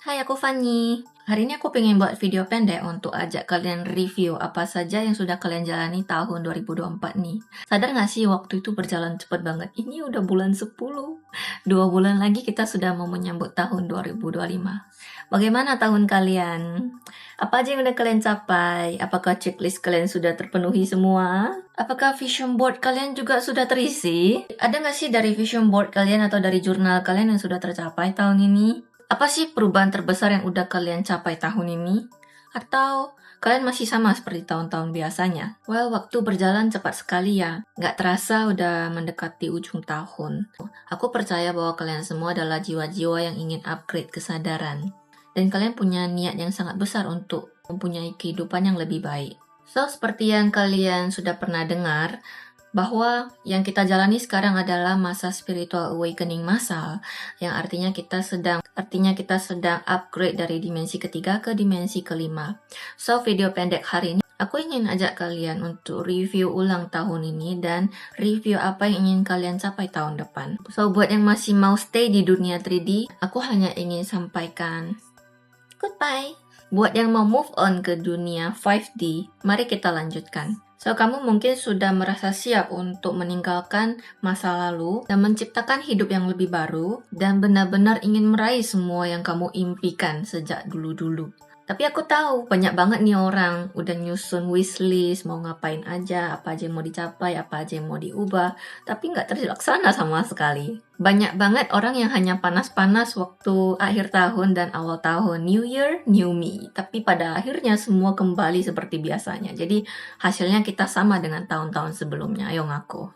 Hai, aku Fanny. Hari ini aku pengen buat video pendek untuk ajak kalian review apa saja yang sudah kalian jalani tahun 2024 nih. Sadar gak sih waktu itu berjalan cepet banget? Ini udah bulan 10. 2 bulan lagi kita sudah mau menyambut tahun 2025. Bagaimana tahun kalian? Apa aja yang udah kalian capai? Apakah checklist kalian sudah terpenuhi semua? Apakah vision board kalian juga sudah terisi? Ada gak sih dari vision board kalian atau dari jurnal kalian yang sudah tercapai tahun ini? Apa sih perubahan terbesar yang udah kalian capai tahun ini? Atau kalian masih sama seperti tahun-tahun biasanya? Well, waktu berjalan cepat sekali ya. Nggak terasa udah mendekati ujung tahun. Aku percaya bahwa kalian semua adalah jiwa-jiwa yang ingin upgrade kesadaran. Dan kalian punya niat yang sangat besar untuk mempunyai kehidupan yang lebih baik. So, seperti yang kalian sudah pernah dengar, bahwa yang kita jalani sekarang adalah masa spiritual awakening massal, yang artinya kita sedang upgrade dari dimensi ketiga ke dimensi kelima. So, video pendek hari ini aku ingin ajak kalian untuk review ulang tahun ini dan review apa yang ingin kalian capai tahun depan. So, buat yang masih mau stay di dunia 3D, aku hanya ingin sampaikan goodbye. Buat yang mau move on ke dunia 5D, mari kita lanjutkan. So, kamu mungkin sudah merasa siap untuk meninggalkan masa lalu dan menciptakan hidup yang lebih baru dan benar-benar ingin meraih semua yang kamu impikan sejak dulu-dulu. Tapi aku tahu banyak banget nih orang udah nyusun wishlist, mau ngapain aja, apa aja yang mau dicapai, apa aja yang mau diubah, tapi nggak terlaksana sama sekali. Banyak banget orang yang hanya panas-panas waktu akhir tahun dan awal tahun, New Year, New Me. Tapi pada akhirnya semua kembali seperti biasanya. Jadi hasilnya kita sama dengan tahun-tahun sebelumnya, ayo ngaku.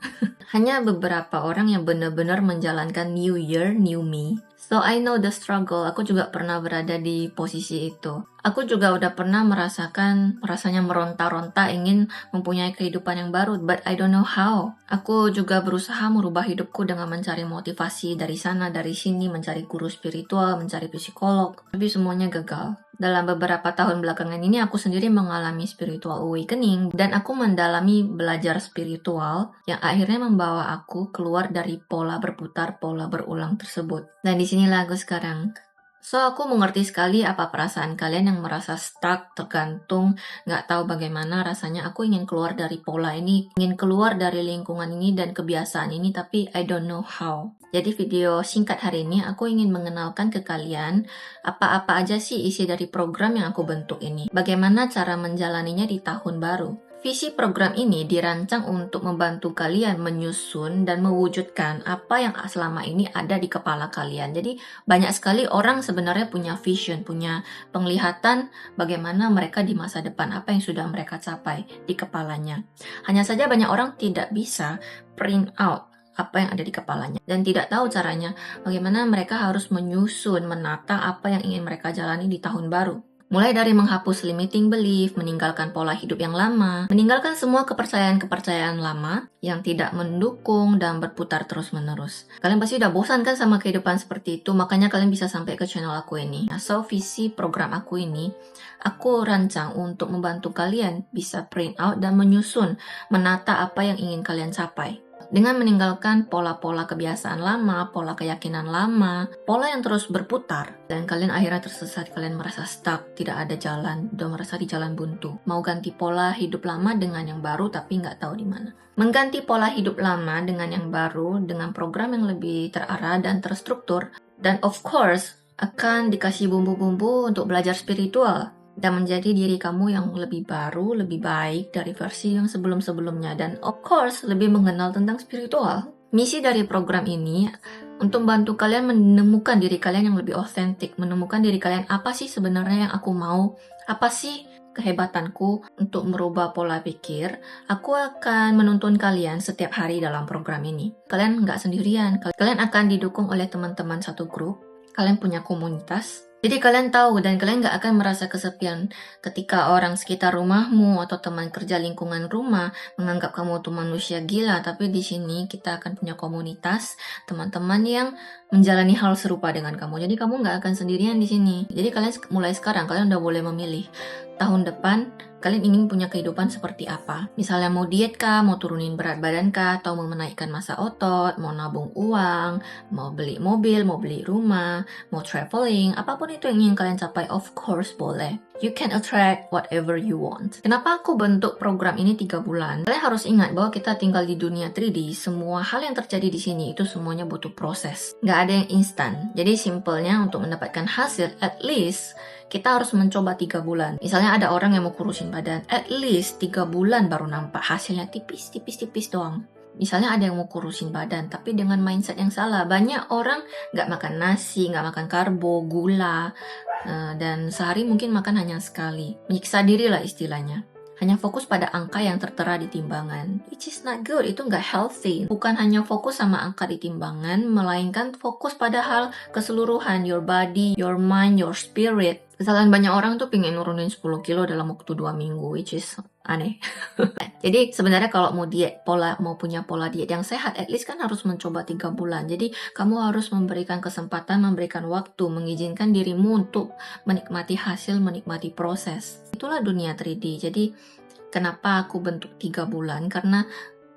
Hanya beberapa orang yang benar-benar menjalankan New Year, New Me. So I know the struggle, aku juga pernah berada di posisi itu. Aku juga udah pernah merasakan rasanya meronta-ronta ingin mempunyai kehidupan yang baru, but I don't know how. Aku juga berusaha merubah hidupku dengan mencari motivasi dari sana, dari sini, mencari guru spiritual, mencari psikolog, tapi semuanya gagal. Dalam beberapa tahun belakangan ini aku sendiri mengalami spiritual awakening dan aku mendalami belajar spiritual yang akhirnya membawa aku keluar dari pola berputar, pola berulang tersebut. Dan disinilah aku sekarang. So, aku mengerti sekali apa perasaan kalian yang merasa stuck, tergantung, nggak tahu bagaimana rasanya. Aku ingin keluar dari pola ini, ingin keluar dari lingkungan ini dan kebiasaan ini, tapi I don't know how. Jadi video singkat hari ini, aku ingin mengenalkan ke kalian apa-apa aja sih isi dari program yang aku bentuk ini. Bagaimana cara menjalaninya di tahun baru. Visi program ini dirancang untuk membantu kalian menyusun dan mewujudkan apa yang selama ini ada di kepala kalian. Jadi banyak sekali orang sebenarnya punya vision, punya penglihatan bagaimana mereka di masa depan, apa yang sudah mereka capai di kepalanya. Hanya saja banyak orang tidak bisa print out apa yang ada di kepalanya dan tidak tahu caranya bagaimana mereka harus menyusun, menata apa yang ingin mereka jalani di tahun baru. Mulai dari menghapus limiting belief, meninggalkan pola hidup yang lama, meninggalkan semua kepercayaan-kepercayaan lama yang tidak mendukung dan berputar terus-menerus. Kalian pasti udah bosan kan sama kehidupan seperti itu, makanya kalian bisa sampai ke channel aku ini. So, visi program aku ini, aku rancang untuk membantu kalian bisa print out dan menyusun, menata apa yang ingin kalian capai. Dengan meninggalkan pola-pola kebiasaan lama, pola keyakinan lama, pola yang terus berputar, dan kalian akhirnya tersesat, kalian merasa stuck, tidak ada jalan, udah merasa di jalan buntu. Mau ganti pola hidup lama dengan yang baru, tapi nggak tahu di mana. Mengganti pola hidup lama dengan yang baru, dengan program yang lebih terarah dan terstruktur, dan of course, akan dikasih bumbu-bumbu untuk belajar spiritual dan menjadi diri kamu yang lebih baru, lebih baik dari versi yang sebelum-sebelumnya, dan of course lebih mengenal tentang spiritual. Misi dari program ini untuk membantu kalian menemukan diri kalian yang lebih otentik, menemukan diri kalian apa sih sebenarnya yang aku mau, apa sih kehebatanku untuk merubah pola pikir. Aku akan menuntun kalian setiap hari dalam program ini. Kalian nggak sendirian, kalian akan didukung oleh teman-teman satu grup, kalian punya komunitas. Jadi kalian tahu dan kalian gak akan merasa kesepian ketika orang sekitar rumahmu atau teman kerja lingkungan rumah menganggap kamu tuh manusia gila. Tapi di sini kita akan punya komunitas, teman-teman yang menjalani hal serupa dengan kamu. Jadi kamu nggak akan sendirian di sini. Jadi kalian mulai sekarang kalian udah boleh memilih tahun depan kalian ingin punya kehidupan seperti apa. Misalnya mau diet kah, mau turunin berat badan kah, atau mau menaikkan massa otot, mau nabung uang, mau beli mobil, mau beli rumah, mau traveling, apapun itu yang ingin kalian capai, of course boleh. You can attract whatever you want. Kenapa aku bentuk program ini 3 bulan? Kalian harus ingat bahwa kita tinggal di dunia 3D, semua hal yang terjadi di sini itu semuanya butuh proses. Nggak ada yang instan. Jadi simpelnya untuk mendapatkan hasil, at least kita harus mencoba 3 bulan. Misalnya ada orang yang mau kurusin badan, at least 3 bulan baru nampak hasilnya tipis doang. Misalnya ada yang mau kurusin badan, tapi dengan mindset yang salah. Banyak orang nggak makan nasi, nggak makan karbo, gula, dan sehari mungkin makan hanya sekali. Menyiksa diri lah istilahnya. Hanya fokus pada angka yang tertera di timbangan, which is not good, itu nggak healthy. Bukan hanya fokus sama angka di timbangan, melainkan fokus pada hal keseluruhan, your body, your mind, your spirit. Kesalahan banyak orang tuh pengen nurunin 10 kilo dalam waktu 2 minggu, which is aneh. Jadi sebenarnya kalau mau punya pola diet yang sehat, at least kan harus mencoba 3 bulan. Jadi kamu harus memberikan kesempatan, memberikan waktu, mengizinkan dirimu untuk menikmati hasil, menikmati proses. Itulah dunia 3D. Jadi kenapa aku bentuk 3 bulan? Karena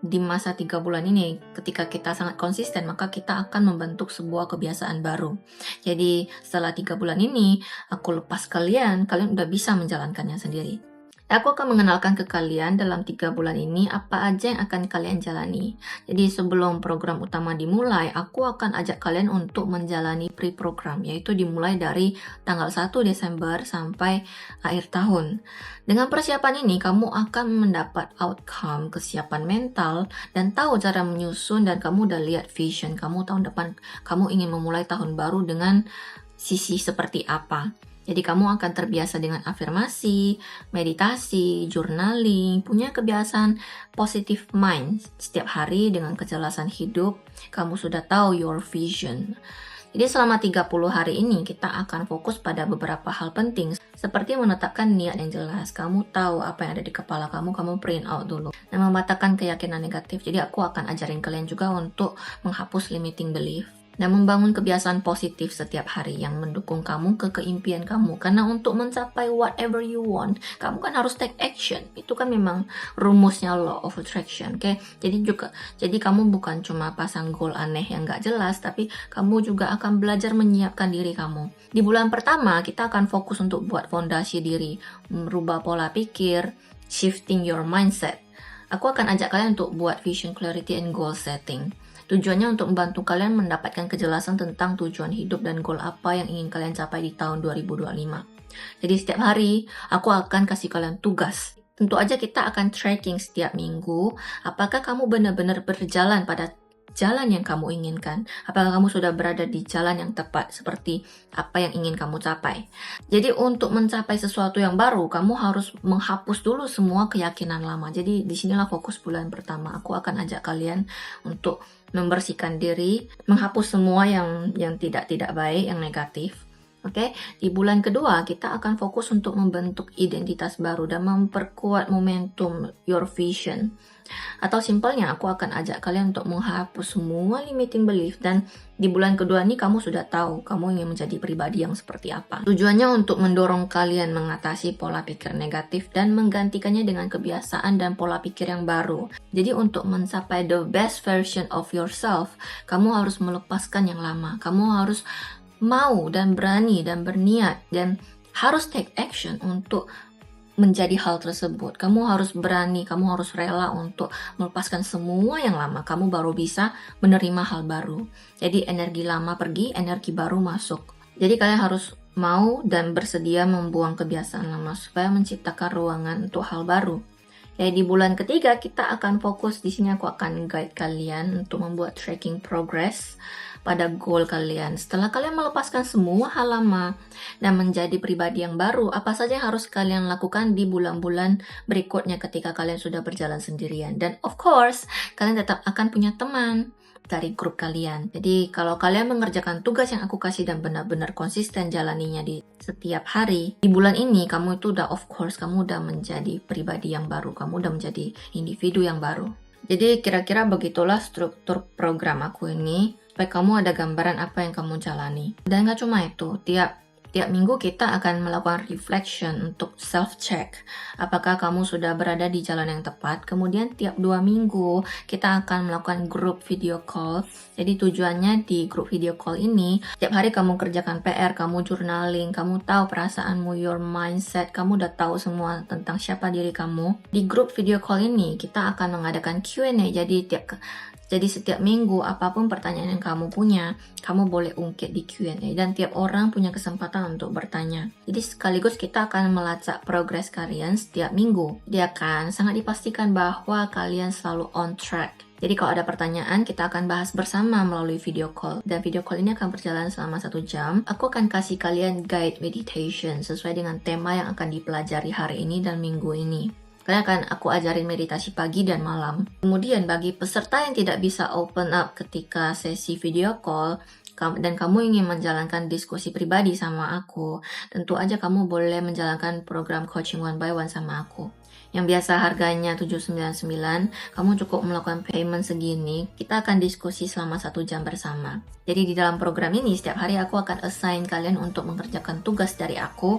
di masa 3 bulan ini, ketika kita sangat konsisten, maka kita akan membentuk sebuah kebiasaan baru. Jadi setelah 3 bulan ini, aku lepas kalian udah bisa menjalankannya sendiri. Aku akan mengenalkan ke kalian dalam 3 bulan ini apa aja yang akan kalian jalani. Jadi sebelum program utama dimulai, aku akan ajak kalian untuk menjalani pre-program, yaitu dimulai dari tanggal 1 Desember sampai akhir tahun. Dengan persiapan ini, kamu akan mendapat outcome, kesiapan mental, dan tahu cara menyusun, dan kamu udah lihat vision kamu tahun depan. Kamu ingin memulai tahun baru dengan sisi seperti apa. Jadi kamu akan terbiasa dengan afirmasi, meditasi, journaling, punya kebiasaan positive mind setiap hari dengan kejelasan hidup. Kamu sudah tahu your vision. Jadi selama 30 hari ini kita akan fokus pada beberapa hal penting seperti menetapkan niat yang jelas. Kamu tahu apa yang ada di kepala kamu print out dulu. Dan mematahkan keyakinan negatif. Jadi aku akan ajarin kalian juga untuk menghapus limiting belief. Dan membangun kebiasaan positif setiap hari yang mendukung kamu ke keimpian kamu. Karena untuk mencapai whatever you want, kamu kan harus take action. Itu kan memang rumusnya law of attraction, oke? Jadi kamu bukan cuma pasang goal aneh yang gak jelas, tapi kamu juga akan belajar menyiapkan diri kamu. Di bulan pertama, kita akan fokus untuk buat fondasi diri, merubah pola pikir, shifting your mindset. Aku akan ajak kalian untuk buat vision clarity and goal setting. Tujuannya untuk membantu kalian mendapatkan kejelasan tentang tujuan hidup dan goal apa yang ingin kalian capai di tahun 2025. Jadi setiap hari, aku akan kasih kalian tugas. Tentu aja kita akan tracking setiap minggu, apakah kamu benar-benar berjalan pada jalan yang kamu inginkan. Apakah kamu sudah berada di jalan yang tepat seperti apa yang ingin kamu capai. Jadi untuk mencapai sesuatu yang baru, kamu harus menghapus dulu semua keyakinan lama. Jadi disinilah fokus bulan pertama. Aku akan ajak kalian untuk membersihkan diri, menghapus semua yang tidak baik, yang negatif. Oke, di bulan kedua kita akan fokus untuk membentuk identitas baru dan memperkuat momentum your vision. Atau simpelnya aku akan ajak kalian untuk menghapus semua limiting belief, dan di bulan kedua ini kamu sudah tahu kamu ingin menjadi pribadi yang seperti apa. Tujuannya untuk mendorong kalian mengatasi pola pikir negatif dan menggantikannya dengan kebiasaan dan pola pikir yang baru. Jadi untuk mencapai the best version of yourself, kamu harus melepaskan yang lama. Kamu harus mau dan berani dan berniat dan harus take action untuk menjadi hal tersebut. Kamu harus berani, kamu harus rela untuk melepaskan semua yang lama. Kamu baru bisa menerima hal baru. Jadi energi lama pergi, energi baru masuk. Jadi kalian harus mau dan bersedia membuang kebiasaan lama supaya menciptakan ruangan untuk hal baru. Jadi di bulan ketiga kita akan fokus, di sini aku akan guide kalian untuk membuat tracking progress pada goal kalian. Setelah kalian melepaskan semua hal lama dan menjadi pribadi yang baru, apa saja yang harus kalian lakukan di bulan-bulan berikutnya ketika kalian sudah berjalan sendirian. Dan of course, kalian tetap akan punya teman dari grup kalian. Jadi kalau kalian mengerjakan tugas yang aku kasih dan benar-benar konsisten jalaninya di setiap hari, di bulan ini kamu itu udah, of course, kamu udah menjadi pribadi yang baru, kamu udah menjadi individu yang baru. Jadi kira-kira begitulah struktur program aku ini. supaya kamu ada gambaran apa yang kamu jalani. Dan gak cuma itu, tiap minggu kita akan melakukan reflection untuk self-check. Apakah kamu sudah berada di jalan yang tepat? Kemudian tiap 2 minggu kita akan melakukan group video call. Jadi tujuannya di group video call ini, tiap hari kamu kerjakan PR, kamu journaling, kamu tahu perasaanmu, your mindset, kamu udah tahu semua tentang siapa diri kamu. Di group video call ini kita akan mengadakan Q&A. Jadi setiap minggu apapun pertanyaan yang kamu punya, kamu boleh ungkit di Q&A dan tiap orang punya kesempatan untuk bertanya. Jadi sekaligus kita akan melacak progres kalian setiap minggu. Dia akan sangat dipastikan bahwa kalian selalu on track. Jadi kalau ada pertanyaan, kita akan bahas bersama melalui video call. Dan video call ini akan berjalan selama 1 jam. Aku akan kasih kalian guide meditation sesuai dengan tema yang akan dipelajari hari ini dan minggu ini. Kalian akan aku ajarin meditasi pagi dan malam. Kemudian bagi peserta yang tidak bisa open up ketika sesi video call, dan kamu ingin menjalankan diskusi pribadi sama aku, tentu aja kamu boleh menjalankan program coaching 1 by 1 sama aku. Yang biasa harganya 799, kamu cukup melakukan payment segini, kita akan diskusi selama 1 jam bersama. Jadi di dalam program ini, setiap hari aku akan assign kalian untuk mengerjakan tugas dari aku,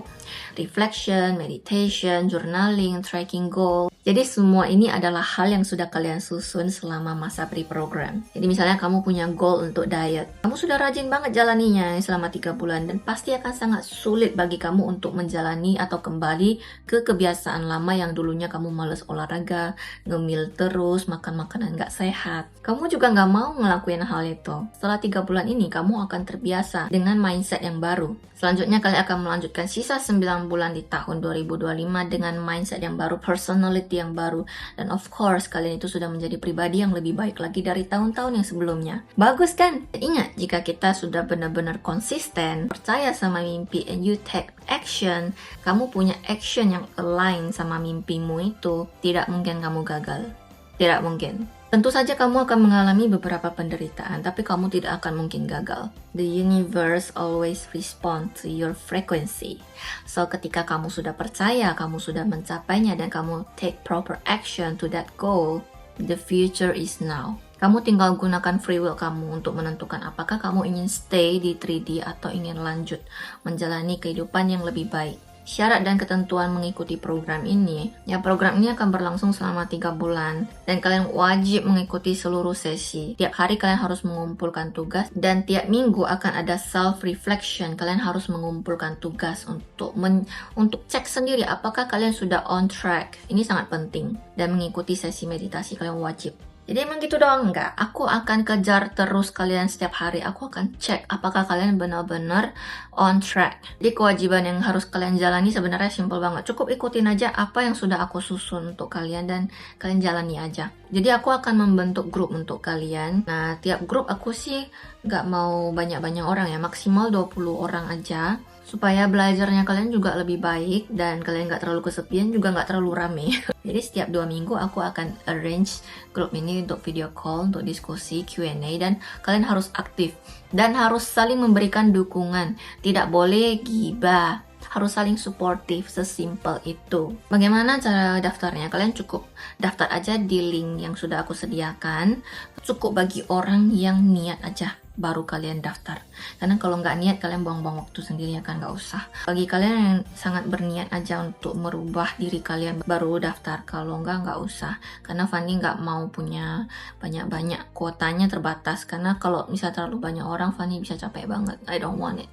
reflection, meditation, journaling, tracking goal. Jadi semua ini adalah hal yang sudah kalian susun selama masa pre-program. Jadi misalnya kamu punya goal untuk diet, kamu sudah rajin banget jalaninya selama 3 bulan dan pasti akan sangat sulit bagi kamu untuk menjalani atau kembali ke kebiasaan lama yang dulunya kamu males olahraga, ngemil terus, makan makanan gak sehat. Kamu juga gak mau ngelakuin hal itu. Setelah 3 bulan ini, kamu akan terbiasa dengan mindset yang baru. Selanjutnya, kalian akan melanjutkan sisa 9 bulan di tahun 2025 dengan mindset yang baru, personality yang baru, dan of course, kalian itu sudah menjadi pribadi yang lebih baik lagi dari tahun-tahun yang sebelumnya. Bagus kan? Dan ingat, jika kita sudah benar-benar konsisten, percaya sama mimpi, and you take action, kamu punya action yang align sama mimpimu itu, tidak mungkin kamu gagal. Tidak mungkin. Tentu saja kamu akan mengalami beberapa penderitaan, tapi kamu tidak akan mungkin gagal. The universe always respond to your frequency. So, ketika kamu sudah percaya, kamu sudah mencapainya, dan kamu take proper action to that goal, the future is now. Kamu tinggal gunakan free will kamu untuk menentukan apakah kamu ingin stay di 3D atau ingin lanjut menjalani kehidupan yang lebih baik. Syarat dan ketentuan mengikuti program ini, program ini akan berlangsung selama 3 bulan dan kalian wajib mengikuti seluruh sesi. Tiap hari kalian harus mengumpulkan tugas dan tiap minggu akan ada self-reflection. Kalian harus mengumpulkan tugas untuk cek sendiri apakah kalian sudah on track. Ini sangat penting dan mengikuti sesi meditasi kalian wajib. Jadi emang gitu doang? Enggak, aku akan kejar terus kalian setiap hari. Aku akan cek apakah kalian benar-benar on track. Jadi kewajiban yang harus kalian jalani sebenarnya simple banget. Cukup ikutin aja apa yang sudah aku susun untuk kalian dan kalian jalani aja. Jadi aku akan membentuk grup untuk kalian. Nah, tiap grup aku sih nggak mau banyak-banyak orang ya, maksimal 20 orang aja. Supaya belajarnya kalian juga lebih baik dan kalian nggak terlalu kesepian, juga nggak terlalu rame. Jadi setiap 2 minggu aku akan arrange grup ini untuk video call, untuk diskusi, Q&A, dan kalian harus aktif dan harus saling memberikan dukungan. Tidak boleh gibah, harus saling suportif, sesimpel itu. Bagaimana cara daftarnya? Kalian cukup daftar aja di link yang sudah aku sediakan. Cukup bagi orang yang niat aja baru kalian daftar. Karena kalau nggak niat, kalian buang-buang waktu sendiri ya kan, nggak usah. Bagi kalian yang sangat berniat aja untuk merubah diri kalian, baru daftar. Kalau nggak usah. Karena Fanny nggak mau punya banyak-banyak, kuotanya terbatas. Karena kalau misalnya terlalu banyak orang, Fanny bisa capek banget. I don't want it.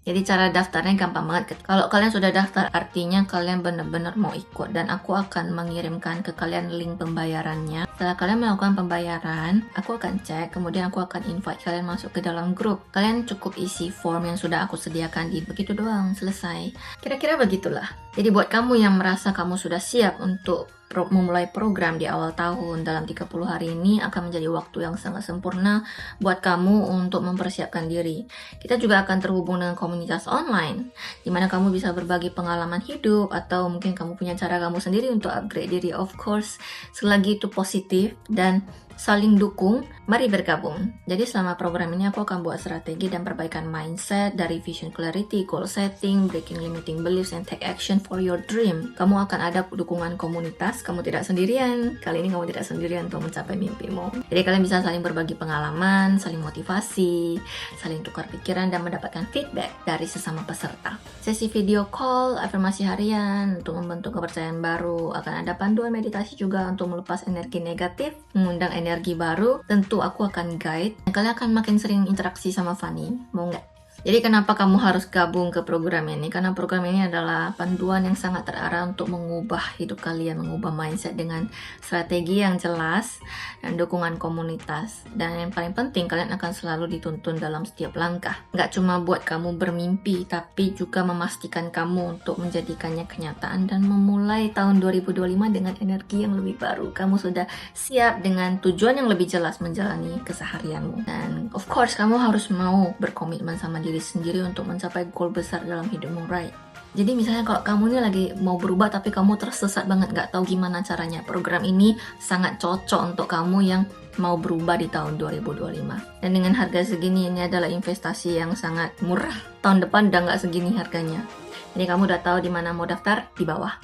Jadi cara daftarnya gampang banget. Kalau kalian sudah daftar, artinya kalian benar-benar mau ikut. Dan aku akan mengirimkan ke kalian link pembayarannya. Setelah kalian melakukan pembayaran, aku akan cek. Kemudian aku akan invite kalian masuk ke dalam grup. Kalian cukup isi form yang sudah aku sediakan. Begitu doang, selesai. Kira-kira begitulah. Jadi buat kamu yang merasa kamu sudah siap untuk memulai program di awal tahun dalam 30 hari ini, akan menjadi waktu yang sangat sempurna buat kamu untuk mempersiapkan diri. Kita juga akan terhubung dengan komunitas online, di mana kamu bisa berbagi pengalaman hidup, atau mungkin kamu punya cara kamu sendiri untuk upgrade diri, of course, selagi itu positif dan saling dukung, mari bergabung. Jadi selama program ini aku akan buat strategi dan perbaikan mindset dari vision clarity, goal setting, breaking limiting beliefs, and take action for your dream. Kamu akan ada dukungan komunitas, kamu tidak sendirian. Kali ini kamu tidak sendirian untuk mencapai mimpimu. Jadi kalian bisa saling berbagi pengalaman, saling motivasi, saling tukar pikiran, dan mendapatkan feedback dari sesama peserta. Sesi video call, afirmasi harian untuk membentuk kepercayaan baru, akan ada panduan meditasi juga untuk melepas energi negatif, mengundang energi baru. Tentu aku akan guide, dan kalian akan makin sering interaksi sama Fanny. Mau nggak? Jadi kenapa kamu harus gabung ke program ini? Karena program ini adalah panduan yang sangat terarah untuk mengubah hidup kalian, mengubah mindset dengan strategi yang jelas dan dukungan komunitas. Dan yang paling penting, kalian akan selalu dituntun dalam setiap langkah. Nggak cuma buat kamu bermimpi, tapi juga memastikan kamu untuk menjadikannya kenyataan dan memulai tahun 2025 dengan energi yang lebih baru. Kamu sudah siap dengan tujuan yang lebih jelas menjalani keseharianmu. Dan of course, kamu harus mau berkomitmen sama diri sendiri untuk mencapai goal besar dalam hidupmu, right? Jadi misalnya kalau kamu ini lagi mau berubah tapi kamu tersesat banget, gak tahu gimana caranya, program ini sangat cocok untuk kamu yang mau berubah di tahun 2025. Dan dengan harga segini, ini adalah investasi yang sangat murah. Tahun depan udah gak segini harganya. Jadi kamu udah tahu di mana mau daftar, di bawah.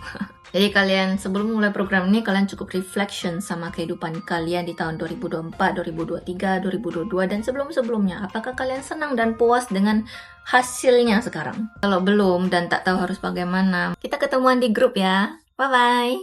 Jadi kalian sebelum mulai program ini, kalian cukup reflection sama kehidupan kalian di tahun 2024, 2023, 2022, dan sebelum-sebelumnya. Apakah kalian senang dan puas dengan hasilnya sekarang? Kalau belum dan tak tahu harus bagaimana, kita ketemuan di grup ya. Bye-bye!